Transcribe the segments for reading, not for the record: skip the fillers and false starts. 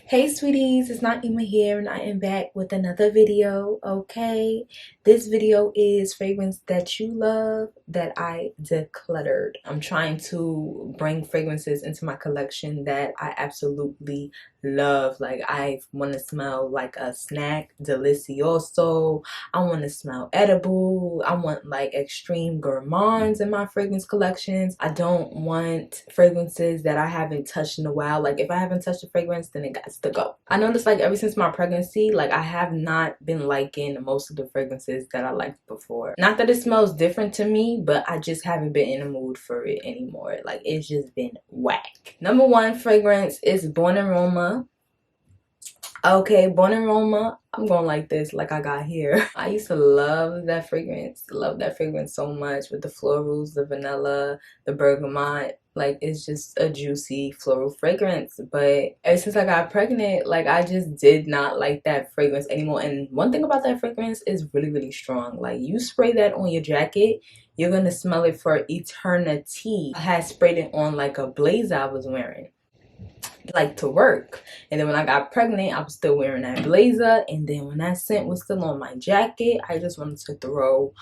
Hey sweeties, it's Naimah here and I am back with another video, okay? This video is fragrance that you love that I decluttered. I'm trying to bring fragrances into my collection that I absolutely love. Like I want to smell like a snack, delicioso. I want to smell edible. I want like extreme gourmands in my fragrance collections. I don't want fragrances that I haven't touched in a while. Like if I haven't touched a fragrance, then it got to go. I noticed like ever since my pregnancy, like I have not been liking most of the fragrances that I liked before. Not that it smells different to me, but I just haven't been in the mood for it anymore. Like it's just been whack. Number one fragrance is Born in Roma. Okay, Born in Roma, I'm going like this, like I got here. I used to love that fragrance so much with the florals, the vanilla, the bergamot. Like it's just a juicy floral fragrance. But ever since I got pregnant, like I just did not like that fragrance anymore. And one thing about that fragrance is really, really strong. Like you spray that on your jacket, you're gonna smell it for eternity. I had sprayed it on like a blazer I was wearing, like to work, and then when I got pregnant I was still wearing that blazer, and then when that scent was still on my jacket, I just wanted to throw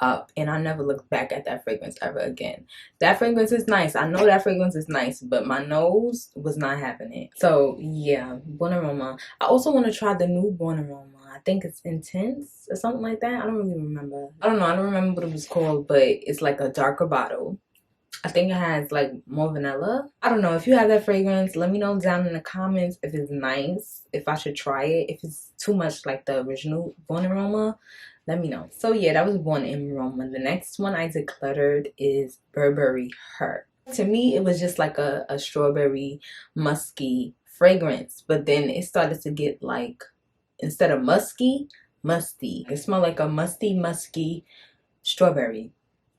up, and I never looked back at that fragrance ever again. That fragrance is nice, I know that fragrance is nice, but my nose was not having it. So yeah, Born Aroma. I also want to try the new Born Aroma. I think it's Intense or something like that. I don't really remember. I don't remember what it was called, but it's like a darker bottle. I think it has like more vanilla. I don't know. If you have that fragrance, let me know down in the comments if it's nice, if I should try it. If it's too much like the original Born in Roma, let me know. So yeah, that was Born in Roma. The next one I decluttered is Burberry Her. To me, it was just like a strawberry musky fragrance, but then it started to get like, instead of musky, musty. It smelled like a musty strawberry,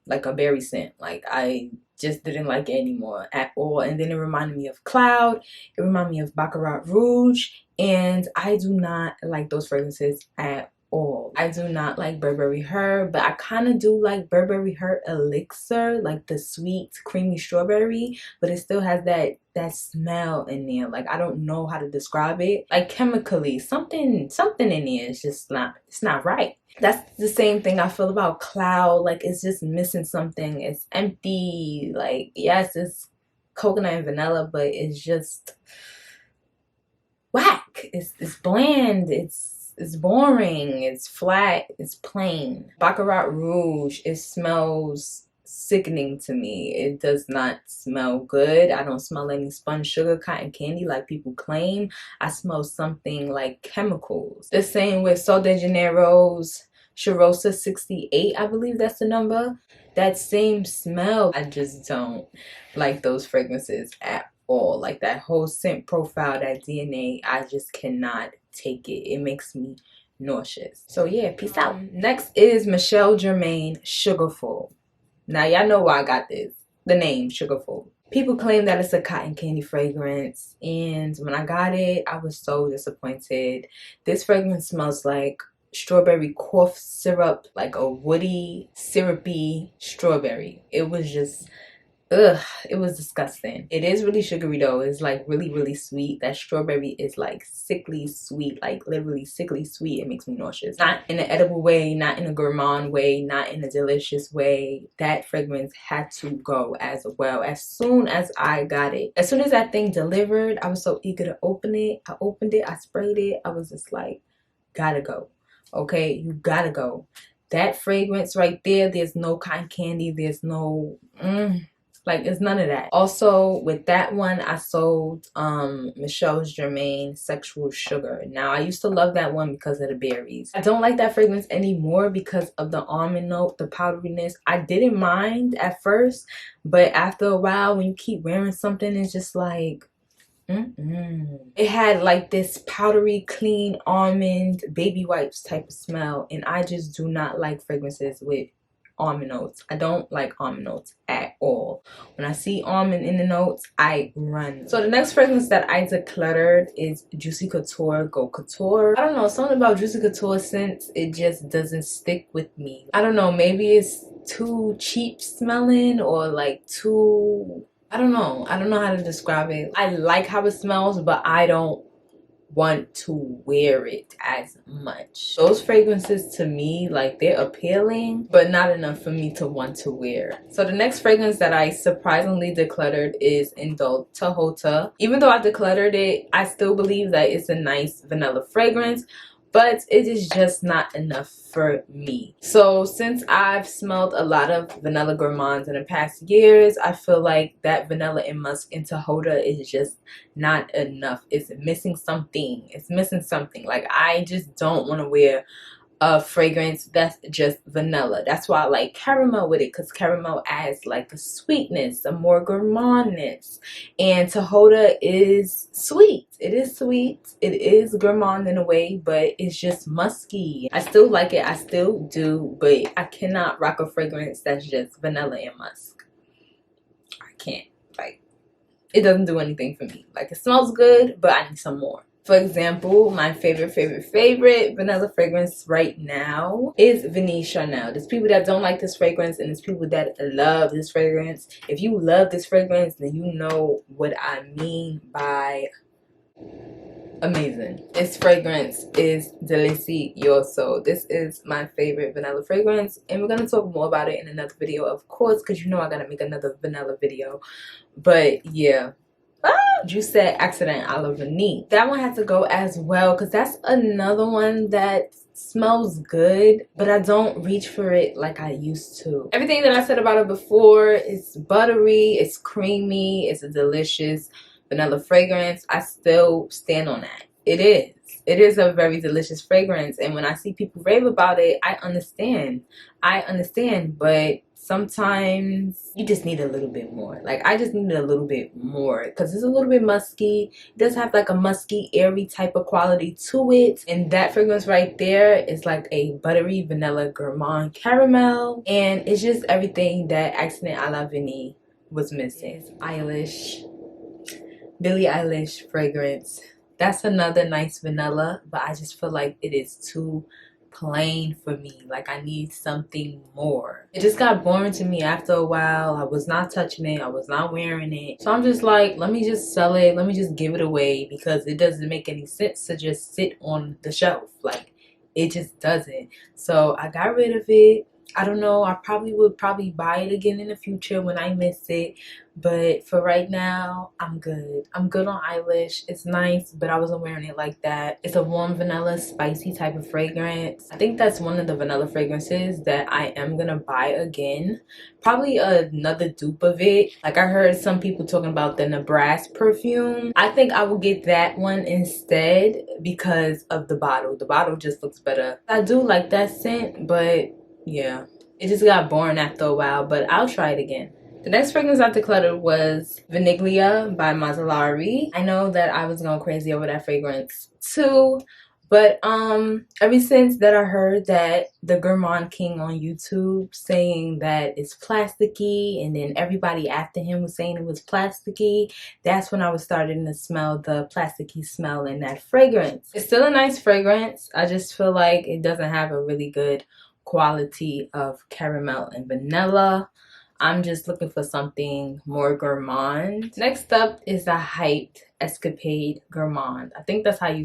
like a berry scent. Like I just didn't like it anymore at all. And then it reminded me of Cloud, it reminded me of Bacaarat Rouge, and I do not like those fragrances at all. I do not like Burberry Her, but I kind of do like Burberry Her Elixir, like the sweet creamy strawberry, but it still has that smell in there. Like I don't know how to describe it. Like chemically, something in there is just not, it's not right. That's the same thing I feel about Cloud. Like it's just missing something. It's empty. Like yes, it's coconut and vanilla, but it's just whack. It's bland. It's boring. It's flat. It's plain. Baccarat Rouge, it smells sickening to me. It does not smell good. I don't smell any spun sugar cotton candy like people claim. I smell something like chemicals. The same with Sol de Janeiro's Cheirosa 68, I believe that's the number. That same smell. I just don't like those fragrances at all. Like that whole scent profile, that DNA, I just cannot take it. It makes me nauseous. So yeah, peace out. Next is Michel Germain Sugarful. Now y'all know why I got this, the name Sugarful. People claim that it's a cotton candy fragrance, and when I got it, I was so disappointed. This fragrance smells like strawberry cough syrup, like a woody, syrupy strawberry. It was just, ugh, it was disgusting. It is really sugary though. It's like really, really sweet. That strawberry is like sickly sweet, like literally sickly sweet. It makes me nauseous. Not in an edible way, not in a gourmand way, not in a delicious way. That fragrance had to go as well. As soon as I got it, as soon as that thing delivered, I was so eager to open it. I opened it, I sprayed it. I was just like, gotta go. Okay, you gotta go. That fragrance right there, there's no cotton candy, there's no like it's none of that. Also with that one, I sold Michel Germain Sexual Sugar. Now I used to love that one because of the berries. I don't like that fragrance anymore because of the almond note, the powderiness. I didn't mind at first, but after a while when you keep wearing something, it's just like it had like this powdery, clean almond baby wipes type of smell, and I just do not like fragrances with almond notes. I don't like almond notes at all. When I see almond in the notes, I run. So the next fragrance that I decluttered is Juicy Couture Gold Couture. I don't know, something about Juicy Couture scents, it just doesn't stick with me. I don't know, maybe it's too cheap smelling or like too, I don't know how to describe it. I like how it smells, but I don't want to wear it as much. Those fragrances to me, like, they're appealing but not enough for me to want to wear. So the next fragrance that I surprisingly decluttered is Indult Tihota. Even though I decluttered it, I still believe that it's a nice vanilla fragrance, but it is just not enough for me. So since I've smelled a lot of vanilla gourmands in the past years, I feel like that vanilla and musk in Tihota is just not enough. It's missing something. It's missing something. Like, I just don't want to wear a fragrance that's just vanilla. That's why I like caramel with it, because caramel adds like a sweetness, a more gourmandness. And Tihota is sweet. It is sweet. It is gourmand in a way, but it's just musky. I still like it. I still do, but I cannot rock a fragrance that's just vanilla and musk. I can't. Like, it doesn't do anything for me. Like, it smells good, but I need some more. For example, my favorite vanilla fragrance right now is Vanille Chanel. There's people that don't like this fragrance, and there's people that love this fragrance. If you love this fragrance, then you know what I mean by amazing. This fragrance is delicioso. This is my favorite vanilla fragrance, and we're gonna talk more about it in another video, of course, because you know I gotta make another vanilla video. But yeah. Jousset Accident a la Vanille. That one had to go as well, because that's another one that smells good, but I don't reach for it like I used to. Everything that I said about it before, it's buttery, it's creamy, it's a delicious vanilla fragrance. I still stand on that. It is a very delicious fragrance, and when I see people rave about it, I understand, but sometimes you just need a little bit more. Like, I just need a little bit more, because it's a little bit musky. It does have like a musky, airy type of quality to it, and that fragrance right there is like a buttery vanilla gourmand caramel, and it's just everything that Accident a la Vanille was missing. Eilish, Billie Eilish fragrance. That's another nice vanilla, but I just feel like it is too plain for me. Like, I need something more. It just got boring to me after a while. I was not touching it. I was not wearing it. So I'm just like, let me just sell it. Let me just give it away, because it doesn't make any sense to just sit on the shelf. Like, it just doesn't. So I got rid of it. I don't know, I would probably buy it again in the future when I miss it, but for right now, I'm good. I'm good on Eilish. It's nice, but I wasn't wearing it like that. It's a warm vanilla, spicy type of fragrance. I think that's one of the vanilla fragrances that I am gonna buy again. Probably another dupe of it. Like, I heard some people talking about the Nebras perfume. I think I will get that one instead because of the bottle. The bottle just looks better. I do like that scent, but yeah, it just got boring after a while, but I'll try it again. The next fragrance I decluttered was Vaniglia by Mazzolari. I know that I was going crazy over that fragrance too, but ever since that I heard that the Gourmande King on YouTube saying that it's plasticky, and then everybody after him was saying it was plasticky, that's when I was starting to smell the plasticky smell in that fragrance. It's still a nice fragrance. I just feel like it doesn't have a really good quality of caramel and vanilla. I'm just looking for something more gourmand. Next up is the hyped Escapade Gourmande. I think that's how you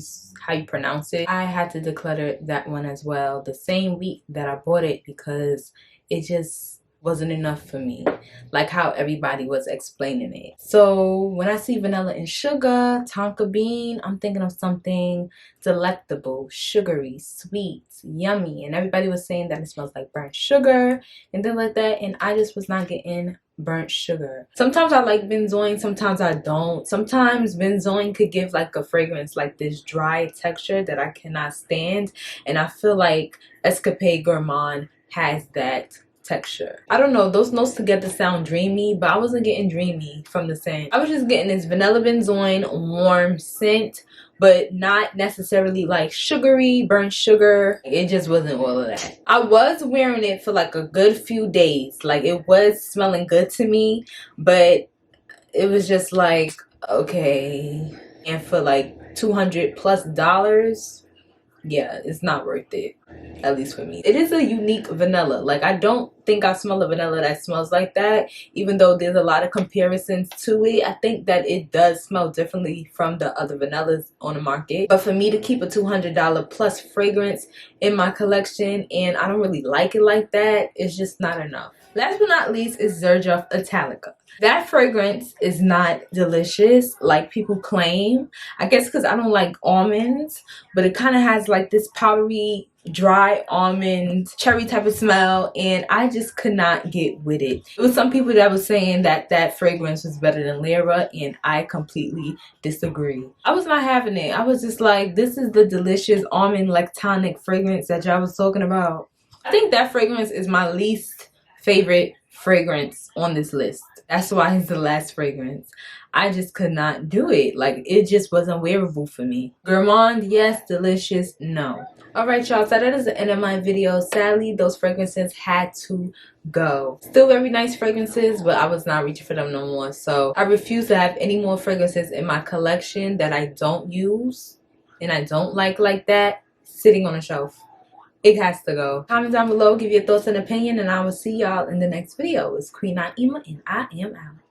pronounce it. I had to declutter that one as well the same week that I bought it, because it just wasn't enough for me, like how everybody was explaining it. So when I see vanilla and sugar, tonka bean, I'm thinking of something delectable, sugary, sweet, yummy, and everybody was saying that it smells like burnt sugar and things like that, and I just was not getting burnt sugar. Sometimes I like benzoin, sometimes I don't. Sometimes benzoin could give like a fragrance like this dry texture that I cannot stand, and I feel like Escapade Gourmande has that texture. I don't know, those notes together sound dreamy, but I wasn't getting dreamy from the scent. I was just getting this vanilla benzoin warm scent, but not necessarily like sugary, burnt sugar. It just wasn't all of that. I was wearing it for like a good few days. Like, it was smelling good to me, but it was just like, okay. And for like $200+ yeah, it's not worth it, at least for me. It is a unique vanilla. Like, I don't think I smell a vanilla that smells like that, even though there's a lot of comparisons to it. I think that it does smell differently from the other vanillas on the market, but for me to keep a $200 plus fragrance in my collection and I don't really like it like that, it's just not enough. Last but not least is Xerjoff Italica. That fragrance is not delicious like people claim. I guess because I don't like almonds, but it kind of has like this powdery, dry almond, cherry type of smell, and I just could not get with it. It was some people that was saying that that fragrance was better than Lyra, and I completely disagree. I was not having it. I was just like, this is the delicious almond lactonic fragrance that y'all was talking about. I think that fragrance is my least favorite fragrance on this list. That's why it's the last fragrance. I just could not do it. Like, it just wasn't wearable for me. Gourmande, yes. Delicious, no. Alright, y'all, so that is the end of my video. Sadly, those fragrances had to go. Still very nice fragrances, but I was not reaching for them no more. So I refuse to have any more fragrances in my collection that I don't use and I don't like that sitting on a shelf. It has to go. Comment down below, give your thoughts and opinion, and I will see y'all in the next video. It's Queen Naimah, and I am out.